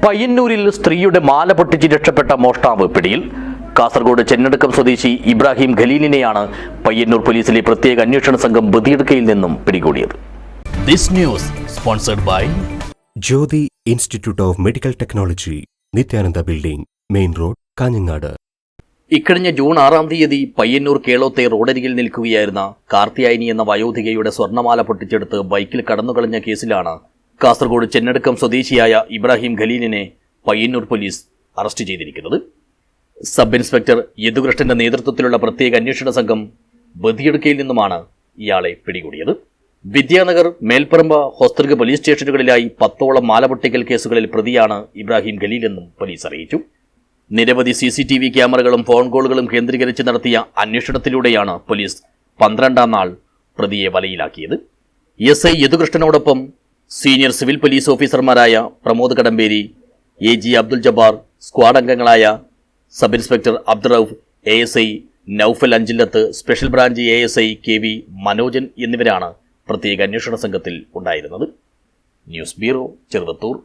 പയ്യന്നൂരിൽ സ്ത്രീയുടെ മാല പൊട്ടിച്ച് രക്ഷപ്പെട്ട മോഷ്ടാവ് പിടിയിൽ. കാസർഗോഡ് ചെന്നടുക്കം സ്വദേശി ഇബ്രാഹിം ഖലീലിനെയാണ് പയ്യന്നൂർ പോലീസിലെ പ്രത്യേക അന്വേഷണ സംഘം ബദിയടുക്കയിൽ നിന്നും പിടികൂടിയത്. This news sponsored by Jyothi institute of medical technology, Nithyananda building, main road, Kanhangad. ഇക്കഴിഞ്ഞ ജൂൺ 6-ാം തീയതി പയ്യന്നൂർ കേളോത്തെ റോഡരികിൽ നിൽക്കുകയായിരുന്ന കാർത്തിയായനി എന്ന വയോധികയുടെ സ്വർണ്ണമാല പൊട്ടിച്ചെടുത്ത് ബൈക്കിൽ കടന്നുകളഞ്ഞ കേസിലാണ് കാസർഗോഡ് ചെന്നടുക്കം സ്വദേശിയായ ഇബ്രാഹിം ഖലീലിനെ പയ്യന്നൂർ പോലീസ് അറസ്റ്റ് ചെയ്തിരിക്കുന്നത്. സബ് ഇൻസ്പെക്ടർ യദുകൃഷ്ണന്റെ നേതൃത്വത്തിലുള്ള പ്രത്യേക അന്വേഷണ സംഘം ബദിയടുക്കയിൽ നിന്നുമാണ് ഇയാളെ പിടികൂടിയത്. വിദ്യാനഗർ, മേൽപ്പറമ്പ്, ഹോസ്തൃക പോലീസ് സ്റ്റേഷനുകളിലായി 10ഓളം മാല പൊട്ടിക്കൽ കേസുകളിൽ പ്രതിയാണ് ഇബ്രാഹിം ഖലീലെന്നും പോലീസ് അറിയിച്ചു. നിരവധി CCTV ക്യാമറകളും ഫോൺ കോളുകളും കേന്ദ്രീകരിച്ച് നടത്തിയ അന്വേഷണത്തിലൂടെയാണ് പോലീസ് 12-ാം നാൾ പ്രതിയെ വലയിലാക്കിയത്. SI യദുകൃഷ്ണനോടൊപ്പം സീനിയർ സിവിൽ പോലീസ് ഓഫീസർമാരായ പ്രമോദ് കടമ്പേരി, AG അബ്ദുൽ ജബ്ബാർ, സ്ക്വാഡ് അംഗങ്ങളായ sub inspector Abdurauf, ASI Noufal Anchillath, special branch ASI KV Manojan എന്നിവരാണ് പ്രത്യേക അന്വേഷണ സംഘത്തിൽ ഉണ്ടായിരുന്നത്. News bureau, Cheruvathur.